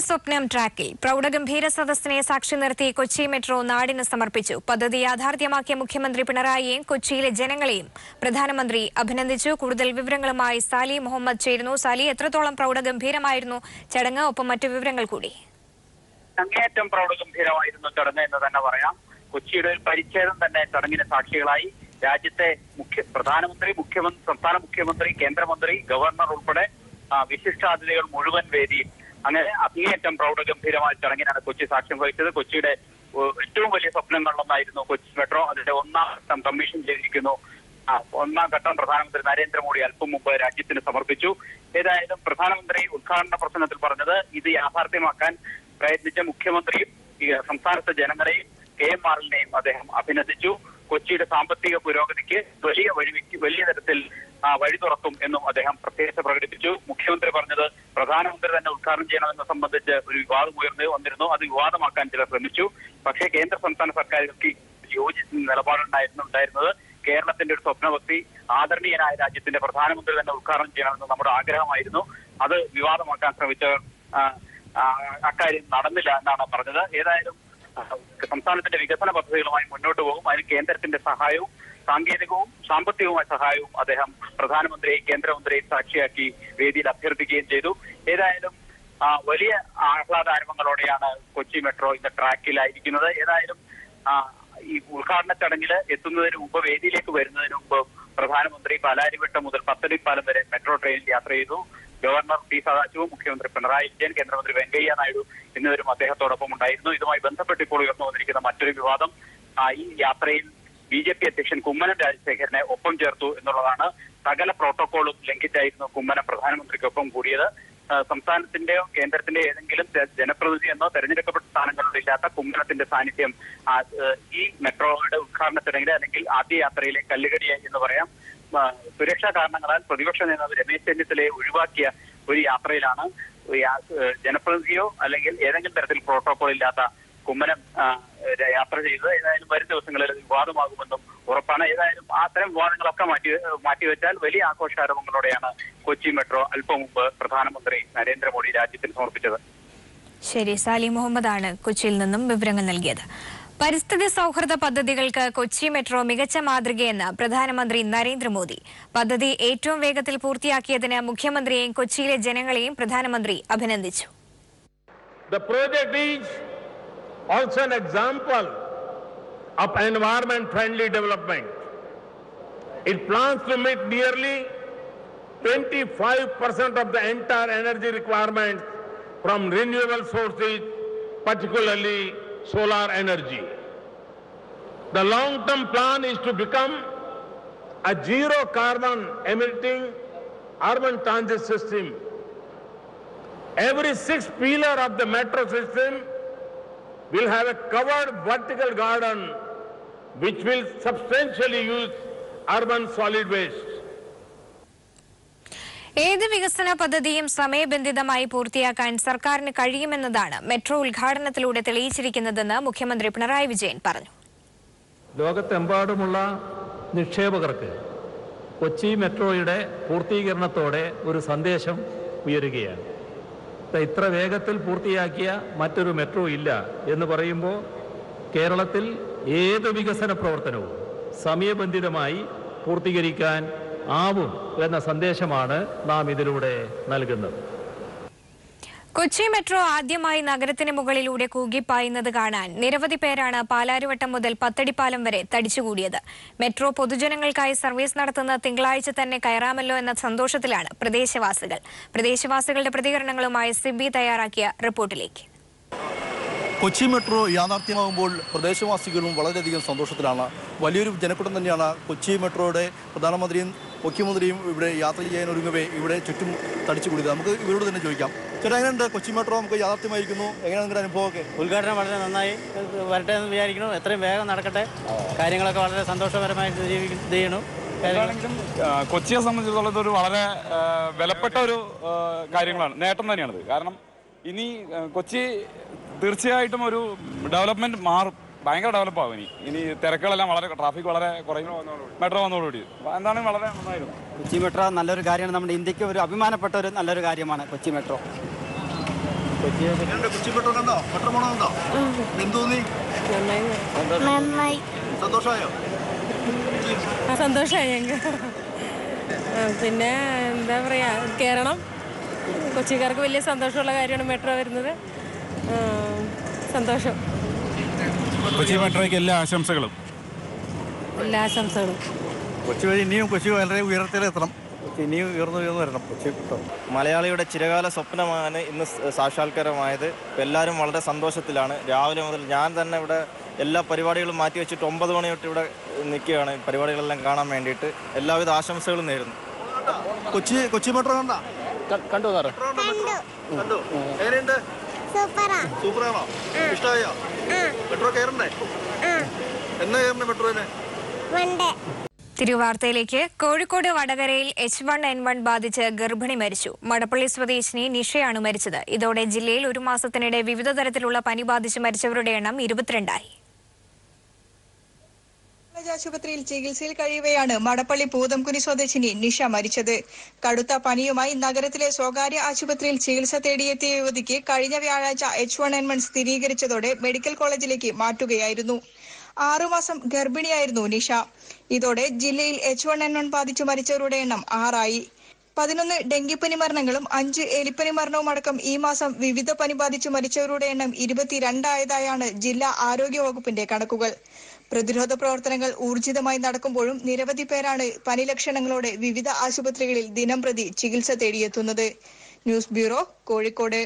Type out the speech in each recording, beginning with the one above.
സ്വപ്നം ട്രാക്കിൽ പ്രൗഢഗംഭീര സദസ്സിനെ സാക്ഷി നിർത്തി കൊച്ചി മെട്രോ നാടിന് സമർപ്പിച്ചു. പദ്ധതി യാഥാർത്ഥ്യമാക്കിയ മുഖ്യമന്ത്രി പിണറായിയെയും കൊച്ചിയിലെ ജനങ്ങളെയും പ്രധാനമന്ത്രി അഭിനന്ദിച്ചു. കൂടുതൽ വിവരങ്ങളുമായി സാലി മുഹമ്മദ് ചേരുന്നു. സാലി, എത്രത്തോളം പ്രൗഢഗംഭീരമായിരുന്നു ചടങ്ങ്? ഒപ്പം മറ്റു വിവരങ്ങൾ കൂടി. അങ്ങേയറ്റം പ്രൗഢഗംഭീരമായിരുന്നു ചടങ്ങ് എന്ന് തന്നെ പറയാം. കൊച്ചിയുടെ ഒരു പരിച്ഛേദം തന്നെ ചടങ്ങിന് സാക്ഷികളായി. രാജ്യത്തെ പ്രധാനമന്ത്രി, സംസ്ഥാന മുഖ്യമന്ത്രി, കേന്ദ്രമന്ത്രി, ഗവർണർ ഉൾപ്പെടെ വിശിഷ്ടാതിഥികൾ മുഴുവൻ വേദിയിൽ അങ്ങനെ അങ്ങേയറ്റം പ്രൗഢഗംഭീരമായ ചടങ്ങിനാണ് കൊച്ചി സാക്ഷ്യം വഹിച്ചത്. കൊച്ചിയുടെ ഏറ്റവും വലിയ സ്വപ്നങ്ങളിലൊന്നായിരുന്നു കൊച്ചി മെട്രോ. അതിന്റെ ഒന്നാം ഘട്ടം കമ്മീഷൻ ചെയ്തിരിക്കുന്നു. ഒന്നാം ഘട്ടം പ്രധാനമന്ത്രി നരേന്ദ്രമോദി അല്പം മുമ്പ് രാജ്യത്തിന് സമർപ്പിച്ചു. ഏതായാലും പ്രധാനമന്ത്രി ഉദ്ഘാടന പ്രസംഗത്തിൽ പറഞ്ഞത് ഇത് യാഥാർത്ഥ്യമാക്കാൻ പ്രയത്നിച്ച മുഖ്യമന്ത്രിയും സംസ്ഥാനത്തെ ജനങ്ങളെയും KMRL-നെയും അദ്ദേഹം അഭിനന്ദിച്ചു. കൊച്ചിയുടെ സാമ്പത്തിക പുരോഗതിക്ക് വലിയ തരത്തിൽ വഴി തുറക്കും എന്നും അദ്ദേഹം പ്രത്യേകത പ്രകടിപ്പിച്ചു. മുഖ്യമന്ത്രി പറഞ്ഞത് പ്രധാനമന്ത്രി തന്നെ ഉദ്ഘാടനം ചെയ്യണമെന്ന് സംബന്ധിച്ച് ഒരു വിവാദം ഉയർന്നു വന്നിരുന്നു. അത് വിവാദമാക്കാൻ ചിലർ ശ്രമിച്ചു. പക്ഷേ കേന്ദ്ര സംസ്ഥാന സർക്കാരുകൾക്ക് യോജിച്ച നിലപാടുണ്ടായിരുന്നത് കേരളത്തിന്റെ ഒരു സ്വപ്നവ്യക്തി, ആദരണീയനായ രാജ്യത്തിന്റെ പ്രധാനമന്ത്രി തന്നെ ഉദ്ഘാടനം ചെയ്യണമെന്ന് നമ്മുടെ ആഗ്രഹമായിരുന്നു. അത് വിവാദമാക്കാൻ ശ്രമിച്ചവർ അക്കാര്യം നടന്നില്ല എന്നാണ് പറഞ്ഞത്. ഏതായാലും സംസ്ഥാനത്തിന്റെ വികസന പദ്ധതികളുമായി മുന്നോട്ട് പോകും. അതിന് കേന്ദ്രത്തിന്റെ സഹായവും സാങ്കേതികവും സാമ്പത്തികവുമായ സഹായവും അദ്ദേഹം പ്രധാനമന്ത്രിയെയും കേന്ദ്രമന്ത്രിയെയും സാക്ഷിയാക്കി വേദിയിൽ അഭ്യർത്ഥിക്കുകയും ചെയ്തു. ഏതായാലും വലിയ ആഹ്ലാദാരവങ്ങളോടെയാണ് കൊച്ചി മെട്രോ ഇന്ന് ട്രാക്കിലായിരിക്കുന്നത്. ഏതായാലും ഈ ഉദ്ഘാടന ചടങ്ങിൽ എത്തുന്നതിന് മുമ്പ്, വേദിയിലേക്ക് വരുന്നതിന് മുമ്പ് പ്രധാനമന്ത്രി പാലാരിവട്ടം മുതൽ പത്തടിപ്പാലം വരെ മെട്രോ ട്രെയിനിൽ യാത്ര ചെയ്തു. ഗവർണർ P സദാശിവം, മുഖ്യമന്ത്രി പിണറായി വിജയൻ, കേന്ദ്രമന്ത്രി വെങ്കയ്യ നായിഡു എന്നിവരും അദ്ദേഹത്തോടൊപ്പം ഉണ്ടായിരുന്നു. ഇതുമായി ബന്ധപ്പെട്ട് ഇപ്പോൾ ഉയർന്നു വന്നിരിക്കുന്ന മറ്റൊരു വിവാദം, ഈ യാത്രയിൽ BJP അധ്യക്ഷൻ കുമ്മനം രാജശേഖരനെ ഒപ്പം ചേർത്തു എന്നുള്ളതാണ്. സകല പ്രോട്ടോകോളും ലംഘിച്ചായിരുന്നു കുമ്മനം പ്രധാനമന്ത്രിക്കൊപ്പം കൂടിയത്. സംസ്ഥാനത്തിന്റെയോ കേന്ദ്രത്തിന്റെയോ ഏതെങ്കിലും ജനപ്രതിനിധി എന്നോ തെരഞ്ഞെടുക്കപ്പെട്ട സ്ഥാനങ്ങളിലില്ലാത്ത കുമ്മനത്തിന്റെ സാന്നിധ്യം ഈ മെട്രോയുടെ ഉദ്ഘാടന ചടങ്ങിലെ അല്ലെങ്കിൽ ആദ്യ യാത്രയിലെ കല്ലുകടിയായി എന്ന് പറയാം. സുരക്ഷാ കാരണങ്ങളാൽ പ്രതിപക്ഷ നേതാവ് രമേശ് ചെന്നിത്തലയെ ഒഴിവാക്കിയ ഒരു യാത്രയിലാണ് ജനപ്രതിനിധിയോ അല്ലെങ്കിൽ ഏതെങ്കിലും തരത്തിൽ പ്രോട്ടോകോൾ ഇല്ലാത്ത കുമ്മനം യാത്ര ചെയ്തത്. ഏതായാലും വരും ദിവസങ്ങളിൽ വിവാദമാകുമെന്നും ഉറപ്പാണ്. ഏതായാലും അത്തരം വിവാദങ്ങളൊക്കെ മാറ്റിവെച്ചാൽ വലിയ ആഘോഷാരവങ്ങളോടെയാണ് കൊച്ചി മെട്രോ അല്പം മുമ്പ് പ്രധാനമന്ത്രി നരേന്ദ്രമോദി രാജ്യത്തിന് സമർപ്പിച്ചത്. ശരി, സാലി മുഹമ്മദാണ് കൊച്ചിയിൽ നിന്നും വിവരങ്ങൾ നൽകിയത്. പരിസ്ഥിതി സൗഹൃദ പദ്ധതികൾക്ക് കൊച്ചി മെട്രോ മികച്ച മാതൃകയെന്ന് പ്രധാനമന്ത്രി നരേന്ദ്രമോദി. പദ്ധതി ഏറ്റവും വേഗത്തിൽ പൂർത്തിയാക്കിയതിന് മുഖ്യമന്ത്രിയെയും കൊച്ചിയിലെ ജനങ്ങളെയും പ്രധാനമന്ത്രി അഭിനന്ദിച്ചു. The project is also an example of environment-friendly development. It plans to meet nearly 25% of the entire energy requirements from renewable sources, particularly solar energy. The long-term plan is to become a zero-carbon emitting urban transit system. Every 6 pillar of the metro system will have a covered vertical garden which will substantially use urban solid waste. ഏത് വികസന പദ്ധതിയും സമയബന്ധിതമായി പൂർത്തിയാക്കാൻ സർക്കാരിന് കഴിയുമെന്നതാണ് metro ഉദ്ഘാടനത്തിലൂടെ തെളിയിച്ചിരിക്കുന്നതെന്ന് മുഖ്യമന്ത്രി പിണറായി വിജയൻ പറഞ്ഞു. ലോകത്തെമ്പാടുമുള്ള നിക്ഷേപകർക്ക് കൊച്ചി മെട്രോയുടെ പൂർത്തീകരണത്തോടെ ഒരു സന്ദേശം ഉയരുകയാണ്. ഇത്ര വേഗത്തിൽ പൂർത്തിയാക്കിയ മറ്റൊരു മെട്രോ ഇല്ല എന്ന് പറയുമ്പോൾ കേരളത്തിൽ ഏത് വികസന പ്രവർത്തനവും സമയബന്ധിതമായി പൂർത്തീകരിക്കാൻ ആവും എന്ന സന്ദേശമാണ് നാം ഇതിലൂടെ നൽകുന്നത്. കൊച്ചി മെട്രോ ആദ്യമായി നഗരത്തിന് മുകളിലൂടെ കൂകിപ്പായുന്നത് കാണാൻ നിരവധി പേരാണ് പാലാരിവട്ടം മുതൽ പത്തടിപ്പാലം വരെ തടിച്ചുകൂടിയത്. മെട്രോ പൊതുജനങ്ങൾക്കായി സർവീസ് നടത്തുന്ന തിങ്കളാഴ്ച തന്നെ കയറാമല്ലോ എന്ന സന്തോഷത്തിലാണ് പ്രദേശവാസികളുടെ പ്രതികരണങ്ങളുമായി സിബി തയ്യാറാക്കിയ റിപ്പോർട്ടിലേക്ക്. കൊച്ചി മെട്രോ യാഥാർത്ഥ്യമാകുമ്പോൾ പ്രദേശവാസികളും വളരെയധികം സന്തോഷത്തിലാണ്. വലിയൊരു ജനക്കൂട്ടം തന്നെയാണ് കൊച്ചി മെട്രോയുടെ പ്രധാനമന്ത്രിയും മുഖ്യമന്ത്രിയും ഇവിടെ യാത്ര ചെയ്യാൻ ഒരുങ്ങവേ ഇവിടെ ചുറ്റും തടിച്ചു കൂടിയത്. നമുക്ക് ഇവരോട് തന്നെ ചോദിക്കാം. ചേട്ടാ, എങ്ങനെയുണ്ട് കൊച്ചി മെട്രോ നമുക്ക് യാഥാർത്ഥ്യമായിരിക്കുന്നു? എങ്ങനെയാണ് നിങ്ങളുടെ അനുഭവമൊക്കെ? ഉദ്ഘാടനം വളരെ നന്നായി വരട്ടെ എന്ന് വിചാരിക്കുന്നു. എത്രയും വേഗം നടക്കട്ടെ. കാര്യങ്ങളൊക്കെ വളരെ സന്തോഷപരമായിട്ട് ചെയ്യണം. കൊച്ചിയെ സംബന്ധിച്ചിടത്തോളം ഇതൊരു വളരെ വിലപ്പെട്ട ഒരു കാര്യങ്ങളാണ്, നേട്ടം തന്നെയാണിത്. കാരണം ഇനി കൊച്ചി തീർച്ചയായിട്ടും ഒരു ഡെവലപ്മെന്റ് മാറും, ഭയങ്കര ഡെവലപ്പ് ആവും. ഇനി തിരക്കുകളെല്ലാം വളരെ, ട്രാഫിക് വളരെ കുറയും മെട്രോ വന്നതോടുകൂടി. എന്താണ് വളരെ നന്നായിരുന്നു. കൊച്ചി മെട്രോ നല്ലൊരു കാര്യമാണ്. നമ്മുടെ ഇന്ത്യക്ക് ഒരു അഭിമാനപ്പെട്ട ഒരു നല്ലൊരു കാര്യമാണ് കൊച്ചി മെട്രോ. കൊച്ചി മെട്രോ കണ്ടോ? മെട്രോ പോണോ? എന്തോന്നി? സന്തോഷമായോ? സന്തോഷമായി ഞങ്ങൾക്ക്. പിന്നെ എന്താ പറയാ, കേരളം കൊച്ചിക്കാർക്ക് വലിയ സന്തോഷമുള്ള കാര്യമാണ് മെട്രോ വരുന്നത്. സന്തോഷം. കൊച്ചി മെട്രോയ്ക്ക് എല്ലാ ആശംസകളും. കൊച്ചി വഴി ഇനിയും കൊച്ചി വളരെ ഉയരത്തിലെത്തണം. ഇനിയും ഉയർന്നു വരണം കൊച്ചി. മലയാളിയുടെ ചിരകാല സ്വപ്നമാണ് ഇന്ന് സാക്ഷാത്കാരമായത്. എല്ലാവരും വളരെ സന്തോഷത്തിലാണ്. രാവിലെ മുതൽ ഞാൻ തന്നെ ഇവിടെ എല്ലാ പരിപാടികളും മാറ്റിവെച്ചിട്ട് 9 മണി തൊട്ട് ഇവിടെ നിൽക്കുകയാണ് പരിപാടികളെല്ലാം കാണാൻ വേണ്ടിയിട്ട്. എല്ലാവിധ ആശംസകളും നേരുന്നു. കൊച്ചി മെട്രോ കണ്ടു സാറേ? കണ്ടു. എങ്ങനെയുണ്ട്? സൂപ്പറാണോ? ഇഷ്ടമായോ? മെട്രോ കയറണ്ടേ? എന്നാ കയറണ്ടേ മെട്രോയില്? തിരുവാർത്തയിലേക്ക്. കോഴിക്കോട് വടകരയിൽ H1N1 ബാധിച്ച് ഗർഭിണി മരിച്ചു. മടപ്പള്ളി സ്വദേശിനി നിഷയാണ് മരിച്ചത്. ഇതോടെ ജില്ലയിൽ ഒരു മാസത്തിനിടെ വിവിധ തരത്തിലുള്ള പനി ബാധിച്ച് മരിച്ചവരുടെ എണ്ണം 22ആയി. ആശുപത്രിയിൽ ചികിത്സയിൽ കഴിയവെയാണ് മടപ്പള്ളി പൂതംകുനി സ്വദേശിനി നിഷ മരിച്ചത്. കടുത്ത പനിയുമായി നഗരത്തിലെ സ്വകാര്യ ആശുപത്രിയിൽ ചികിത്സ തേടിയെത്തിയ യുവതിക്ക് കഴിഞ്ഞ വ്യാഴാഴ്ച H1N1 സ്ഥിരീകരിച്ചതോടെ മെഡിക്കൽ കോളേജിലേക്ക് മാറ്റുകയായിരുന്നു. 6 മാസം ഗർഭിണിയായിരുന്നു നിഷ. ഇതോടെ ജില്ലയിൽ H1N1 ബാധിച്ചു മരിച്ചവരുടെ എണ്ണം 6ആയി. 11 ഡെങ്കിപ്പനി മരണങ്ങളും 5 എലിപ്പനി മരണവും അടക്കം ഈ മാസം വിവിധ പനി ബാധിച്ചു മരിച്ചവരുടെ എണ്ണം 22 ആയതായാണ് ജില്ലാ ആരോഗ്യ വകുപ്പിന്റെ കണക്കുകൾ. പ്രതിരോധ പ്രവർത്തനങ്ങൾ ഊർജിതമായി നടക്കുമ്പോഴും നിരവധി പേരാണ് പനി ലക്ഷണങ്ങളോടെ വിവിധ ആശുപത്രികളിൽ ദിനംപ്രതി ചികിത്സ തേടിയെത്തുന്നത്. News bureau, Kozhikode.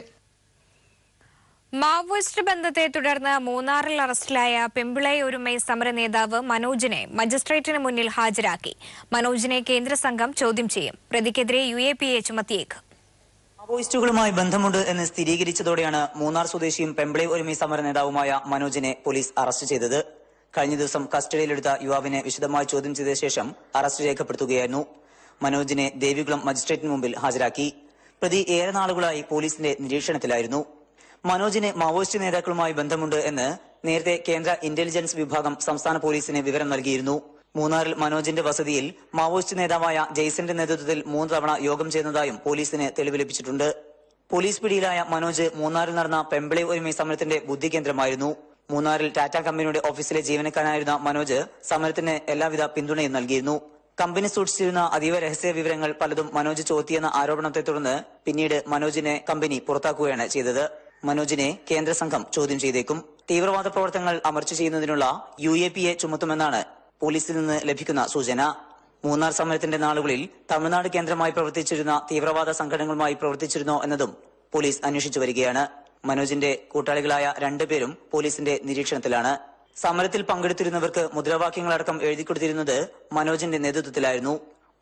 മാവോയിസ്റ്റ് ബന്ധത്തെ തുടർന്ന് മൂന്നാറിൽ അറസ്റ്റിലായ പെമ്പിളൈ ഒരുമൈ സമര നേതാവ് മനോജിനെ മജിസ്ട്രേറ്റിന് മുന്നിൽ ഹാജരാക്കി. മനോജിനെ കേന്ദ്ര സംഘം ചോദ്യം ചെയ്യും. പ്രതിക്കെതിരെ UAPA ചുമത്തിയേക്കും. മാവോയിസ്റ്റുകളുമായി ബന്ധമുണ്ട് എന്ന് സ്ഥിരീകരിച്ചതോടെയാണ് മൂന്നാർ സ്വദേശിയും പെമ്പിളൈ ഒരുമൈ സമര നേതാവുമായ മനോജിനെ പോലീസ് അറസ്റ്റ് ചെയ്തത്. കഴിഞ്ഞ ദിവസം കസ്റ്റഡിയിലെടുത്ത യുവാവിനെ വിശദമായി ചോദ്യം ചെയ്ത ശേഷം അറസ്റ്റ് രേഖപ്പെടുത്തുകയായിരുന്നു. മനോജിനെ ദേവികുളം മജിസ്ട്രേറ്റിന് മുമ്പിൽ ഹാജരാക്കി. പ്രതി ഏറെ നാളുകളായി പോലീസിന്റെ നിരീക്ഷണത്തിലായിരുന്നു. മനോജിന് മാവോയിസ്റ്റ് നേതാക്കളുമായി ബന്ധമുണ്ട് എന്ന് നേരത്തെ കേന്ദ്ര ഇന്റലിജൻസ് വിഭാഗം സംസ്ഥാന പോലീസിന് വിവരം നൽകിയിരുന്നു. മൂന്നാറിൽ മനോജിന്റെ വസതിയിൽ മാവോയിസ്റ്റ് നേതാവായ ജെയ്സന്റെ നേതൃത്വത്തിൽ 3 തവണ യോഗം ചെയ്യുന്നതായും പോലീസിന് തെളിവ് ലഭിച്ചിട്ടുണ്ട്. പോലീസ് പിടിയിലായ മനോജ് മൂന്നാറിൽ നടന്ന പെമ്പിളൈ ഒരുമൈ സമരത്തിന്റെ ബുദ്ധികേന്ദ്രമായിരുന്നു. മൂന്നാറിൽ ടാറ്റ കമ്പനിയുടെ ഓഫീസിലെ ജീവനക്കാരനായിരുന്ന മനോജ് സമരത്തിന് എല്ലാവിധ പിന്തുണയും നൽകിയിരുന്നു. കമ്പനി സൂക്ഷിച്ചിരുന്ന അതീവ രഹസ്യ വിവരങ്ങൾ പലതും മനോജ് ചോർത്തിയെന്ന ആരോപണത്തെ തുടർന്ന് പിന്നീട് മനോജിനെ കമ്പനി പുറത്താക്കുകയാണ് ചെയ്തത്. മനോജിനെ കേന്ദ്ര സംഘം ചോദ്യം ചെയ്തേക്കും. തീവ്രവാദ പ്രവർത്തനങ്ങൾ അമർച്ച ചെയ്യുന്നതിനുള്ള UAPA ചുമത്തുമെന്നാണ് പോലീസിൽ നിന്ന് ലഭിക്കുന്ന സൂചന. മൂന്നാർ സമരത്തിന്റെ നാളുകളിൽ തമിഴ്നാട് കേന്ദ്രമായി പ്രവർത്തിച്ചിരുന്ന തീവ്രവാദ സംഘടനകളുമായി പ്രവർത്തിച്ചിരുന്നോ എന്നതും പോലീസ് അന്വേഷിച്ചു വരികയാണ്. മനോജിന്റെ കൂട്ടാളികളായ 2 പേരും പോലീസിന്റെ നിരീക്ഷണത്തിലാണ്. സമരത്തിൽ പങ്കെടുത്തിരുന്നവർക്ക് മുദ്രാവാക്യങ്ങളടക്കം എഴുതിക്കൊടുത്തിരുന്നത് മനോജിന്റെ നേതൃത്വത്തിലായിരുന്നു.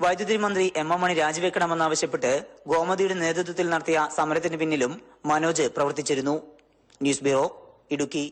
വൈദ്യുതി മന്ത്രി M.M. മണി രാജിവെക്കണമെന്നാവശ്യപ്പെട്ട് ഗോമതിയുടെ നേതൃത്വത്തിൽ നടത്തിയ സമരത്തിന് പിന്നിലും മനോജ് പ്രവർത്തിച്ചിരുന്നു. News bureau, Idukki.